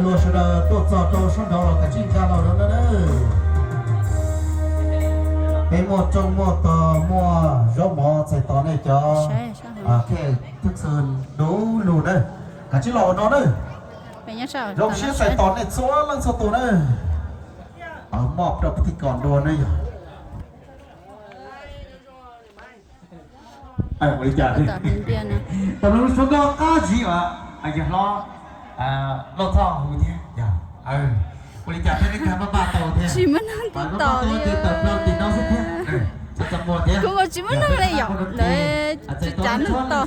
落实了多早都上到了，赶紧加到人了呢。ให้หมดจงหมดต่อมัวยกหมอใส่ต่อในจอแค่ทุกส่วนดูรูเด้อกะจิหล่อนอนเด้อเป็นยังไงยกเชี่ยใส่ต่อในซัวลังสตูเด้อมอบดอกพิธีกรโดนเด้อบริจาคต่อเป็นเดือนนะตำรวจชนก็ก้าจีวะอย่ารอท่อหูเนี่ยอย่าบริจาคให้การบ้าโตเนี่ยจิมันนั่งติดต่อเลยติดน้องสุดเนี่ยกูก็จิมันนั่งเลยหยอกเลยจิจานนั่งต่อ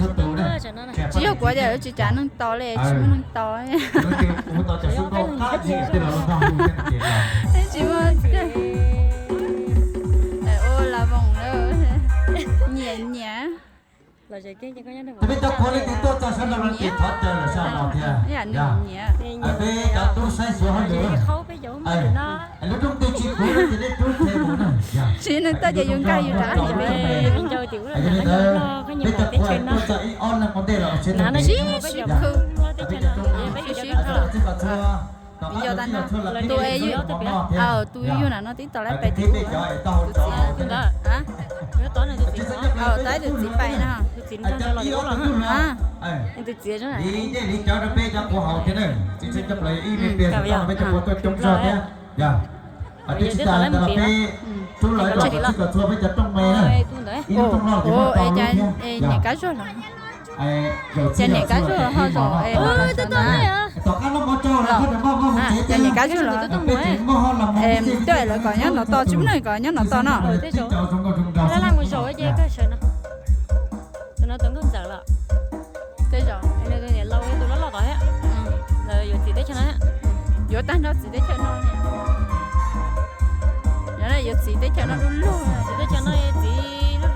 只有国家有จิจานนั่งต่อเลยจิมันนั่งต่อจิมันโอ้ลาบงเลยเหนียเราจะเก่งจะก็ยังได้ไม่ต้องคนที่ตัวจะฉันเราติดทัดเจอหรือชาเราเนี่ยอย่าเนี่ยไปจับตัวใส่สวยเลยเขาไปโยมอยู่นะแล้วต้องตีจีบคนจะได้ตัวเทบุนะชีนึกแต่จะยุ่งกันอยู่ร้านจะไปเป็นเจ้าติ๋วเลยเขายังบอกเป็นเชนนะจะอีออนนั่นคนเดียวเชนนะชีคือชีbây giờ ta tôi yêu tôi yêu là nó tí tao lấy bài tiếng tôi đó hả tới được chỉ bài nè tôi chỉ trong cho lọt hả tôi chỉ cho này đi đi cho nó bé cho của họ thế này chỉ xin chấp lời y miền biển cho nó bé cho của tôi trong giờ nhé dạ tôi chỉ là bé chú lời rồi chỉ là thua bây giờ trong mẹ này trong lọ thì nó nhà cá rồi trên này cá rồi họ rồi tôi này à trên này cá rồi tôi là còn nhá nó to chúng này còn nhá nó to nó nó làm một số cái gì cái chuyện nó tụi nó tưởng không sợ là thế rồi nên tôi lâu tụi nó lo tỏi á rồi giờ chỉ để cho nó giờ tan nó chỉ để cho nó giờ này giờ chỉ để cho nó luôn chỉ để cho nó chỉ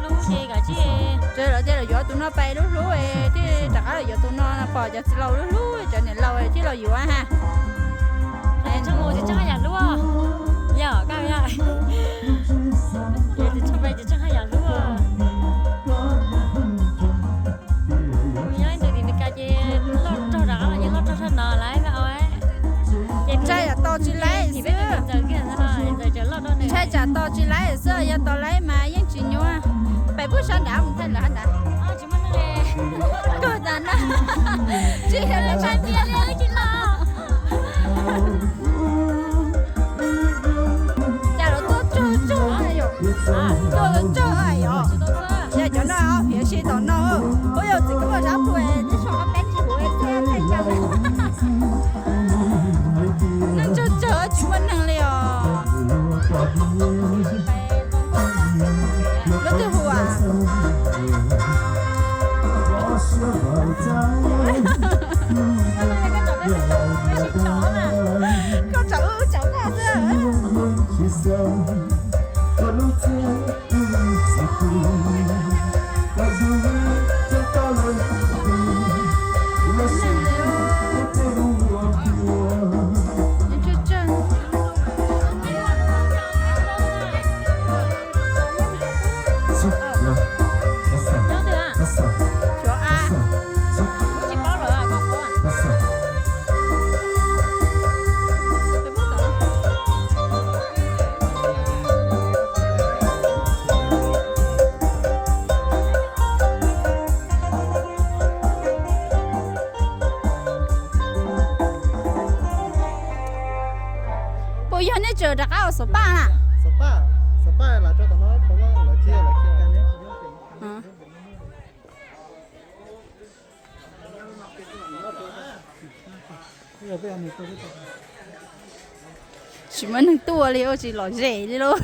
lúc gì cả chứ rồi là giờ tụi nó bay lúc thế tất cả là giờ tụi nó bỏ giờ lâu lúc cho nên lâu chứ lâu nhiều ha này trong ngồi thì chắc là luôn giờ cao nha thì trong bay thì chắc là luôn nhớ từ thì cái gì lót cho đó là những lót cho thân nọ lại vậy ơi trai là to chỉ lấy thì bây giờ cái này rồi chờ lót đó này trai chả to chỉ lấy xưa giờ to lấy mà những chuyện nhau bài bút sáng đã mình thấy là hắn đã chỉ muốn này cô đàn á chỉ là trai bia đấy chị lo nhà nó tốt chú ai yo chú ai yo nhà cho nó phía trên đó nó bây giờ chỉ có một giá tuổi chứ sao có bé chỉ tuổi thế này chăng nên chú chỉ muốn năng liệu nó tiêu hùa con cháu là gì bây giờ nó chờ đặc áo số 3 à số 3 là cho tụi nó có lợi kia cái này chỉ muốn thằng tua liêu chỉ lòi rẻ đi luôn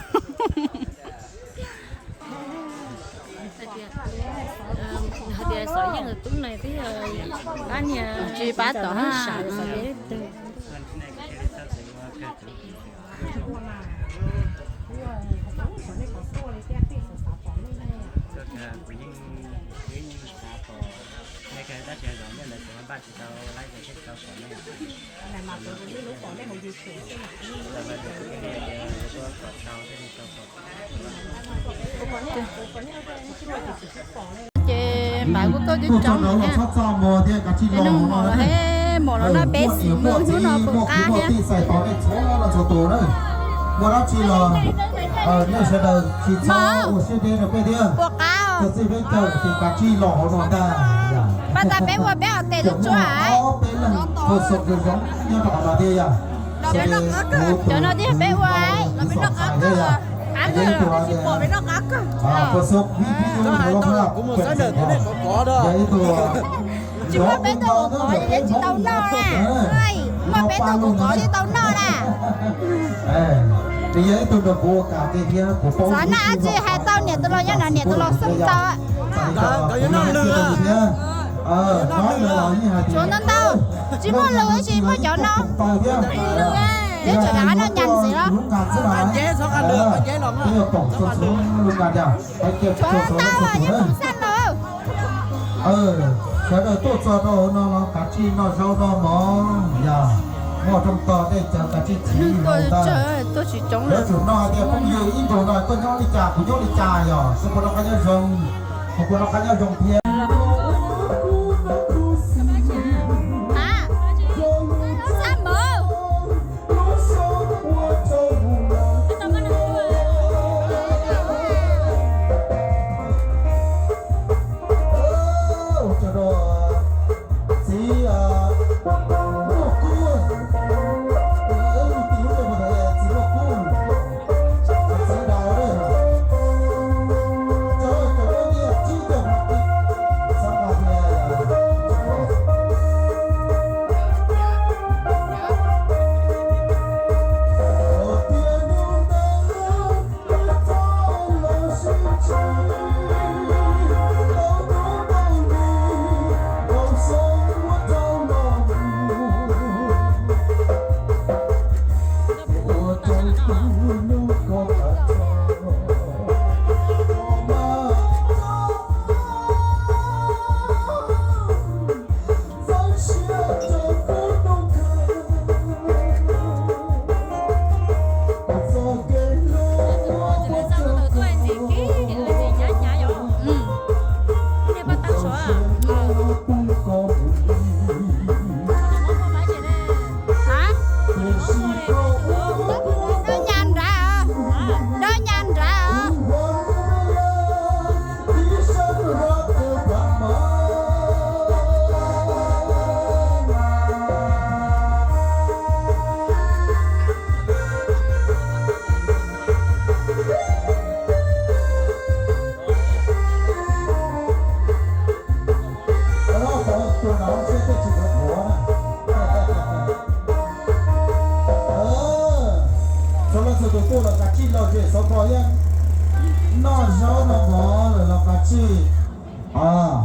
thì sợi những túng này thì bán nhà chỉ bán tỏ ha bà của tôi đi trong nha nó mò là hết หมดแล้วนะเบสมือชุนอปกาเนี่ย ใส่ตอนนี้โชว์เราโชว์ตัวเลยว่าเราชีเราเนี่ยเสด็จชีเช้าโอ้เสด็จไปเดียว ปกา จะสิเป็นเจ้าสิกาชีหล่อหน่อยได้ ป้าตาเป๊ะว่าเป๊ะเอาเตะลูกช่วย เป็นเลยผสมกันสองยังต่อมาดีอ่ะ เราเป็นนกอักเจ้าหน้าที่เป๊ะไว้เราเป็นนกอักอักสิบปอเป็นนกอัก ผสมพี่ดูเราครับ cũng một cái đợt cái này có đó ตัว chứ mà bé tôi có gì chỉ tao no à ơi mà bé tôi cũng có gì tao no nè bây giờ tôi được mua cả cái kia của phong sáng nay chị hai tao nè tôi lo nhá nè tôi lo xâm tao á nói là như hai chỗ nó đâu chỉ muốn lừa chỉ muốn chỗ nó để chỗ đó nó nhằn gì đó anh chế sao ăn được anh chế lòng á chỗ nó đâu à nhưng không xanh đâu cái đó tốt cho nó cá chi nó rau nó món dạ mò trong to đây chờ cá chi chỉ tôi chỉ chống được chủ nó thì không nhiều ít đồ này tôi nhau đi trà của nhau đi trà rồi xong rồi nó cá nhau rồng xong rồi nó cá nhau rồng kia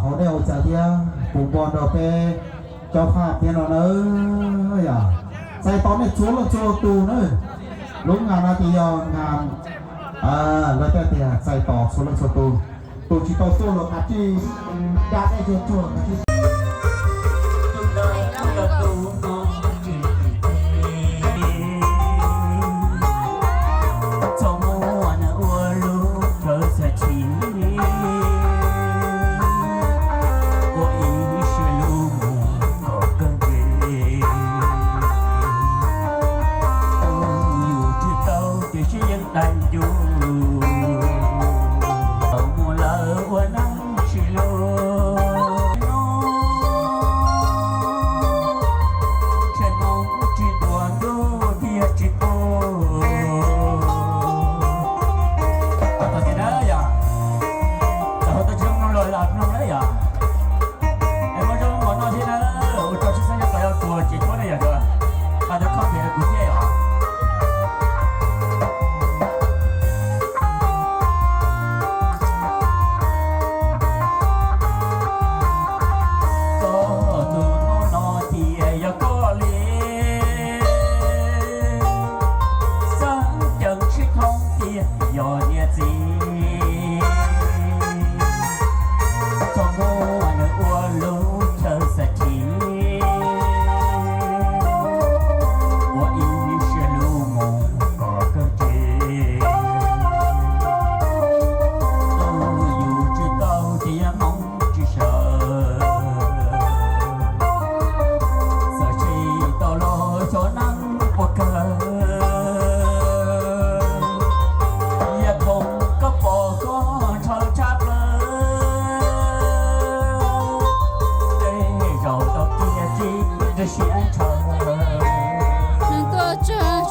họ đều trả tiền bùn bòn đầu pe cho phạt tiền nó nữa à sai tóm này chúa là cho tù nữa lúc ngàn là tiền ngàn lấy cái tiền sai tỏ số là cho tù chỉ tàu tù là cả chi đã cái cho cả chi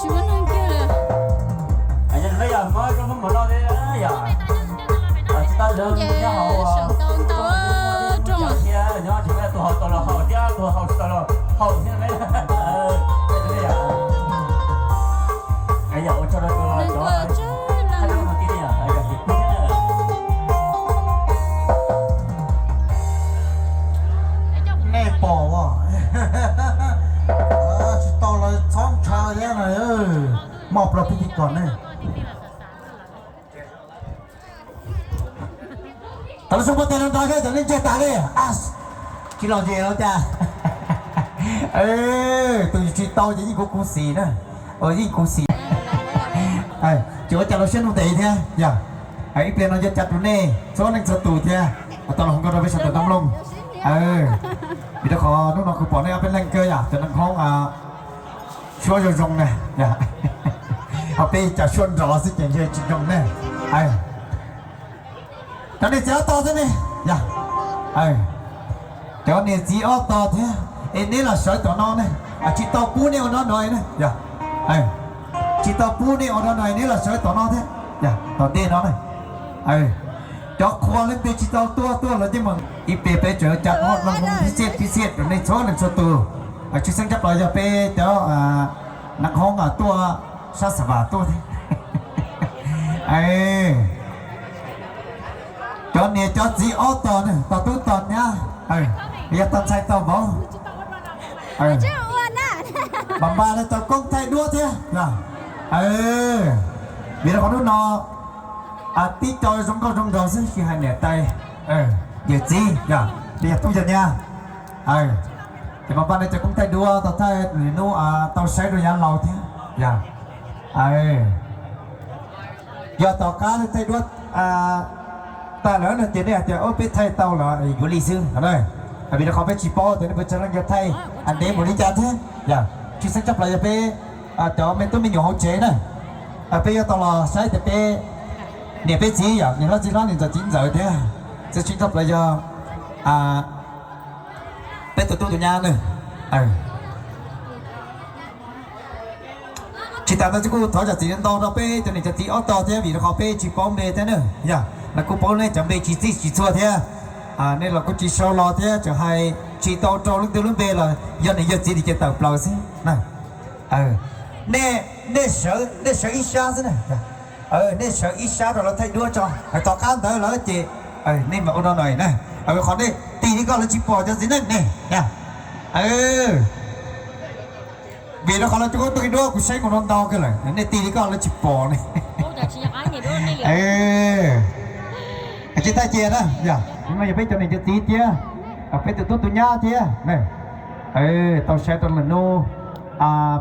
喜欢那个了。哎呀，没呀，没什么没到的呀。啊，知道人你好啊。省到中了。天，你要现在多好到了好，第二多好到了好，现在对呀。哎呀，我找了个，他这个弟弟啊，哎呀，你不见了。แม่ปอว่ะสิต่อเลยท้องชาแย่หน่อยมอบเราพิธีก่อนเนี่ยแต่ละสมบูรณ์แต่ละตาแค่จะเล่นเจ้าตาเลยคิดเราเจ๋แล้วจ้ะตัวจีโตจะยิ่งกูสีนะยิ่งกูสีจุดจัดเราเชื่อนุ่งเตะเท่ย่าเปลี่ยนเราจะจัดตรงนี้โซนหนึ่งสตูเท่ตอนเราของเราไปสัตว์น้ำลงมีแต่ขอน้องๆคือปอเนี่ยเป็นแรงเกย์จะนั่งห้องช่วยจงเนี่ยเอาไปจะชวนรอสิเก่งเยอะจริงจงเนี่ยตอนนี้จะต่อใช่ไหมตอนนี้จะต่อเท่นี่เราใช้ตัวน้องเนี่ยจิตต่อปูนี่เอาน้องหน่อยเนี่ยจิตต่อปูนี่เอาน้องหน่อยนี่เราใช้ตัวน้องเท่ตอนนี้น้องเนี่ยจอกควงเล่นเป็นจิตต่อตัวเราจะมึงอีเปไปเจอจัดฮอตลงพิเศษในโชว์หนึ่งสตูชิซังจะปล่อยจะไปเจ้านักห้องตัวชาสบาตัวที่จอนเนี่ยจอจีออต่อเนี่ยต่อตู้ต่อเนี่ยอย่าตัดใจต่อบ่这我呢บำบาเลยต่อกล้องใจด้วยเถอะมีแต่คนนู้นนอตีจอยสงก็สงดอกซึ่งคือให้เนี่ยไตเดี๋ยวจีเดี๋ยวตู้จะเนี่ยแต่บำบาเลยจะกล้องใจด้วยต่อใจหรือนู้ต่อใช้ด้วยยาเราเถอะอย่าต่อการใจด้วยแต่แล้วเนี่ยเดี๋ยวจะเอาไปไทยเตาเหรออยู่ลีซึ่งอะไรมีแต่เขาไปจีบแต่เนี่ยเป็นจังหวัดไทยอันเดียวหมดที่จะเท่ที่สังจับเลยไปเดี๋ยวไม่ต้องมีอยู่ห้องเจนะไปตลอดใช้แต่ไปเนี่ยไปจีเนี่ยเราจีร้านเนี่ยจะจิ้นเจอเท่จะชิ้นจับเลยจะเป็นตัวตัวอย่างนึงchỉ ta nói chú tháo ra chỉ đến đâu đó pe cho nên chỉ ở đó thế vì nó khó pe chỉ bom bê thế nữa, là cô bom này chẳng bê chỉ chua thế, nên là cô chỉ sau lo thế cho hai chỉ tàu trâu lúc tiêu lúc bê là giờ này giờ chỉ đi chơi tàu plau xí, này, nè sợ ít xa thế này, nè sợ ít xa rồi nó thay đua cho, tàu cá tới là chị, nên mà ô đâu này này, còn đây tì đi con là chỉ bỏ cho gì này, nha, vì nó còn là chỗ tôi đua của say của nó đau cái này nên tì đi con là chụp bò này chị ta chia đó nhưng mà giờ biết cho này cho tí chia biết từ tôi nhá chia này tao xe tao là nô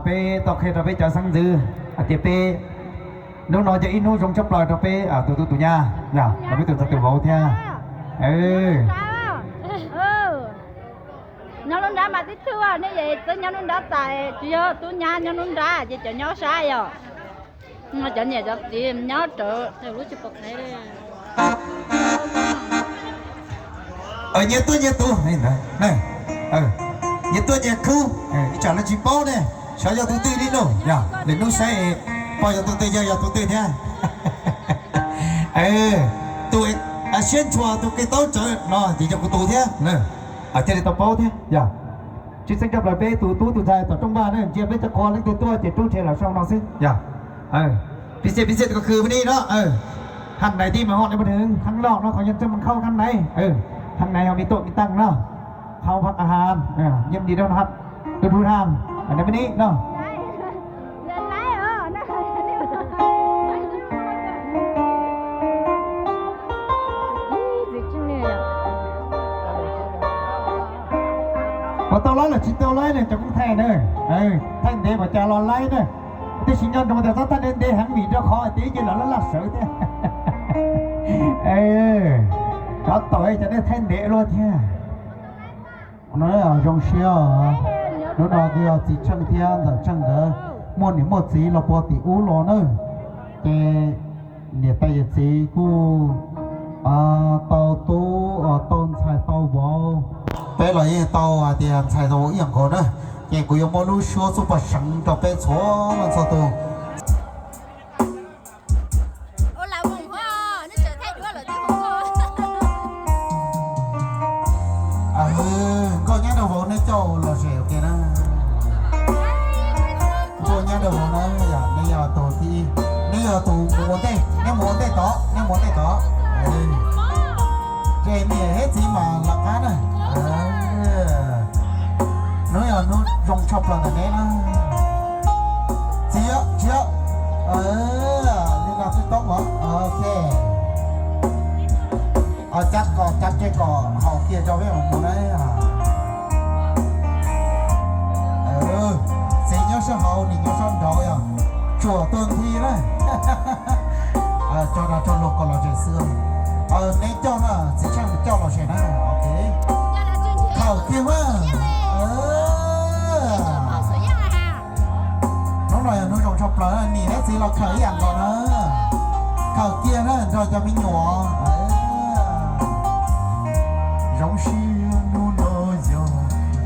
pe tao khi tao biết cho sang dư thì pe nếu nói cho in nô trong chấp lời tao pe tôi nhá tao biết từ vô theo nhau luôn đã mà tí thưa nếu vậy tôi nhau luôn đã tại chưa tôi nhau luôn đã vậy cho nhau sai rồi mà cho nhà cho tìm nhau trợ theo lúc chụp này đây nhà tôi này nhà tôi nhà khu chả là chỉ bao này sao cho tôi đi đâu để nó sẽ bao giờ tôi giờ tôi thế tôi xuyên chùa tôi cái tao trời nó chỉ cho tôi thế này trên này tao bao thế, chỉ sinh gặp là bé tụi trai tụi trong ba này, chia bé cho con lấy tôi thì tôi chơi là sao nó xí,พิเศษก็คือวันนี้เนาะข้างในที่มาฮอดในบันเทิงข้างนอกเนาะเขายังจะมันเข้าข้างในข้างในเขามีโต๊ะมีตั้งเนาะเข้าพักอาหารเยี่ยมดีแล้วนะครับดูทางอันนี้วันนี้เนาะพอตอนร้อนlà chỉ tao lấy này cho cũng thay nữa, thay để mà cha lo lấy nữa, cái sinh nhân trong thời gian để hắn bị cho khó tí chứ là nó là sợ thế, có tội cho nên thay để luôn thế, nói là trong xe, nó nói kia chỉ chân thiên là chân đó, muốn những một gì là bỏ tí u lo nữa, cái nhà tay gì cô tàu tu tôn xài tàu bò. Bé là tàu thì xài tàu yên còn đó 也不用毛路说做把生到白错了做都。ô là vùng hoa nó trở thành đứa là vùng hoa có nhá đầu vốn nó cho là dẻo kia đó có nhá đầu vốn nó giờ bây giờ tổ thì bây giờ tổ muốn đây nếu muốn đây đó cái này hết gì mà là cá này nói là nó rong chọc là cái đấy nó chia nên là tôi tốt hả ok chắc cái cỏ hậu kia cho với một đấy gì nhớ sẽ hậu thì nhớ son đầu à chùa tuần thi đấy cho lục còn là chuyện xưa nếu cho là sẽ chẳng cho là chuyện này ok hậu kia mà nó nói nó rộng chọc là nhìn hết gì là khởi ảnh rồi đó khởi kia đó rồi cho mình nhỏ rộng xưa nó nói giờ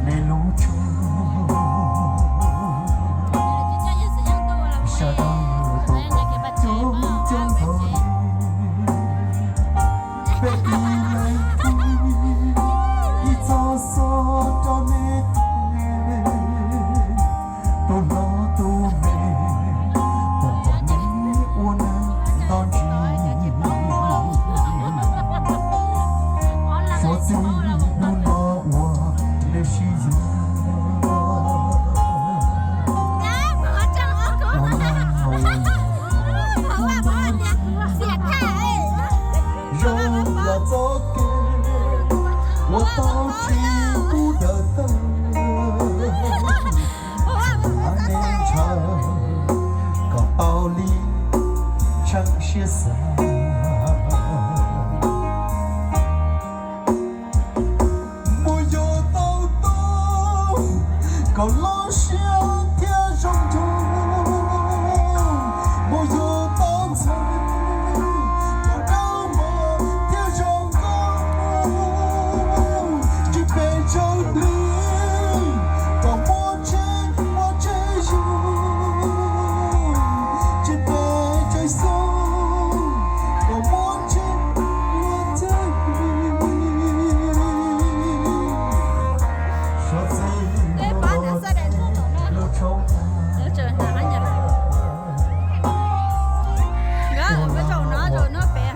nên lũ chua sợ đâu tôi chung thôi baby này đi cho so cho nên tôi lo tôi mê tôi còn nghĩ uốn đón chi说自努了我的需要肉要做给我到起不得等那年长个道理常些散搞老乡天上中，没有当菜，搞让我天上高，只被着你，搞我真有，只被着送，搞我真我在你，说自己。nó trời nào nó nhặt đó cái trâu nó rồi nó bè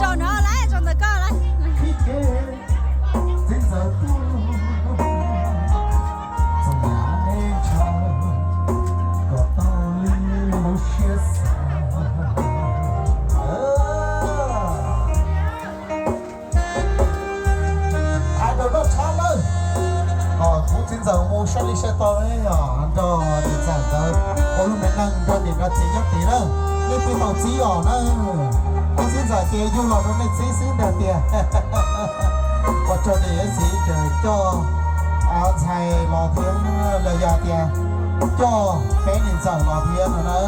trâu nó lấy trâu nó co lấy chính giờ mua xe đi xe to đấy anh cho đi sản tới ôi lúc năng cho điểm ra chỉ nhất tí đó nhưng khi màu chí ở nó anh xin giờ kia du lò nó này xí xí đẹp kìa và cho để xí cho áo thầy lò thiên là già kìa cho bé nhìn giờ lò thiên rồi đó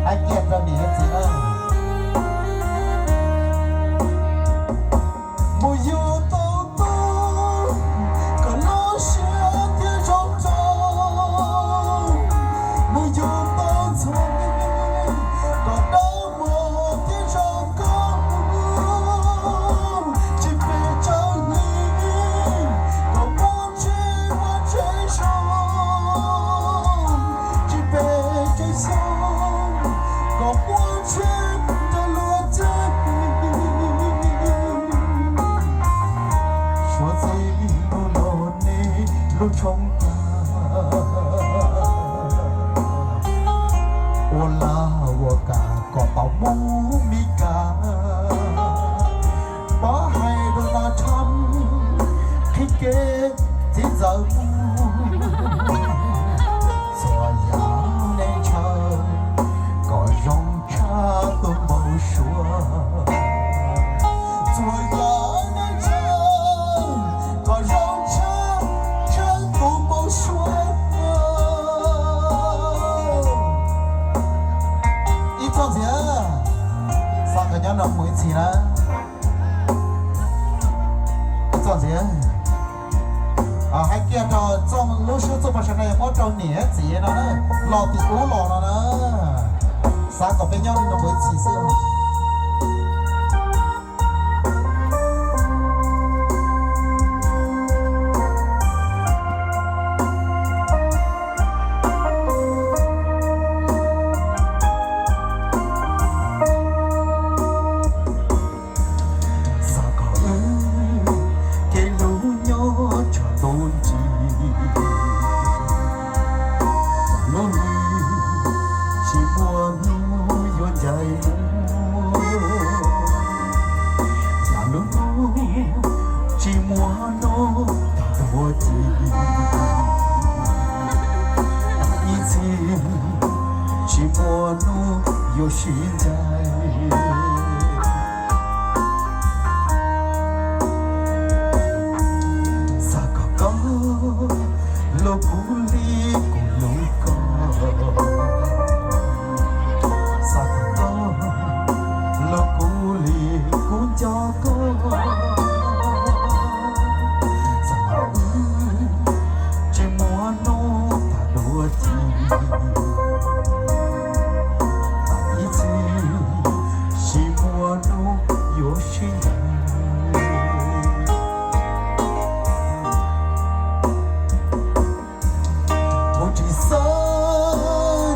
anh kiệt ra điểm gì đó mùi yêu冲过，我拉我嘎个保姆米嘎，把海都拿长，去给今早不，做样内场，个容茶都没说，做样内场，个容茶。说一放钱3个人能每次啦着中路是做不上来，我着年纪了呢，老的我老了呢，三个朋友你都会起身。有心在，萨高高，罗古里古罗高，萨高高，罗古里古叫高，萨高这莫诺达罗提。有心在，我只想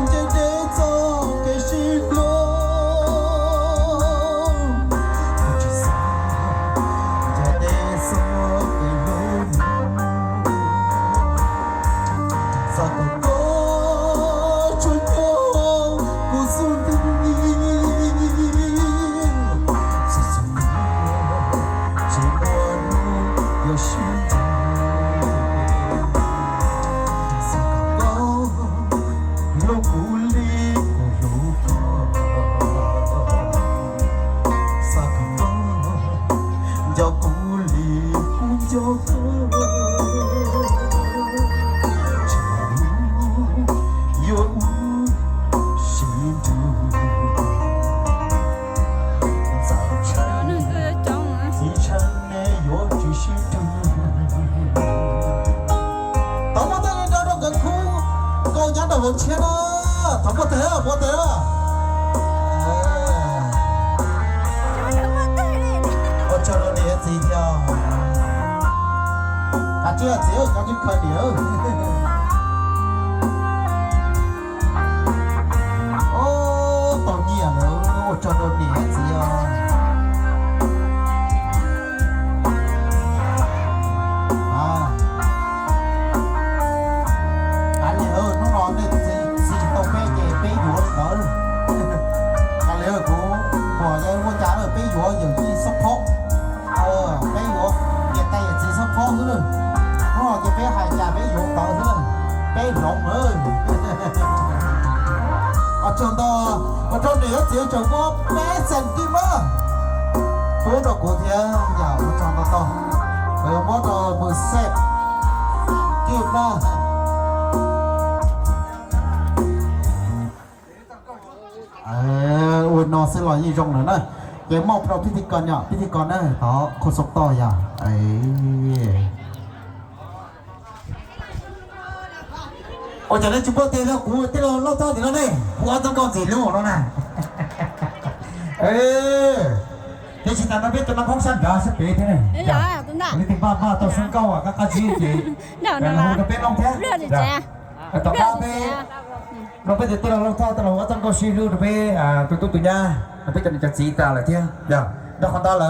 着这走的时光，我只想着这走的路，萨高高春风不诉的你。有心在，萨高高，罗古里古罗高，萨高高，叫古里古叫高，这路有心中。我天呐，他不得，不得。我叫了你这一条，啊，这只有赶紧可留。哦，到年了，我叫了你这样。我有意support，俾我热带日子 support 了，我就俾下家俾用到了，俾龙了。我做到，我做你一只做我8 cm，我到过天呀，我做得到，我到不set，对啦。我นอนซื้อ100จงเลยนะเกมมอบเราพิธีกรเนี่ยพิธีกรนะต่อโคศกต่ออย่าโอ้จะได้จุ๊บเตะแล้วกูเตะเราต่อถึงแล้วนี่กูเอาต้องก่อนสีลูกแล้วนะเดี๋ยวชิตานาเบตตัวน้ำพงสันยาสเปย์ที่ไหนยาตัวน่ะนี่ถึงบ้านตัวซึ่งเก่าอ่ะก็กระชี้จีเดี๋ยวนะเราเป็นน้องแท้เรื่องแจ๊ต่อไปเราไปเดี๋ยวเราท่อตลอดว่าต้องก็ชี้ลูกไปตัวตุ่นยาไปจนจะจีตาอะไรเที่ยเดี๋ยวคนตาเลย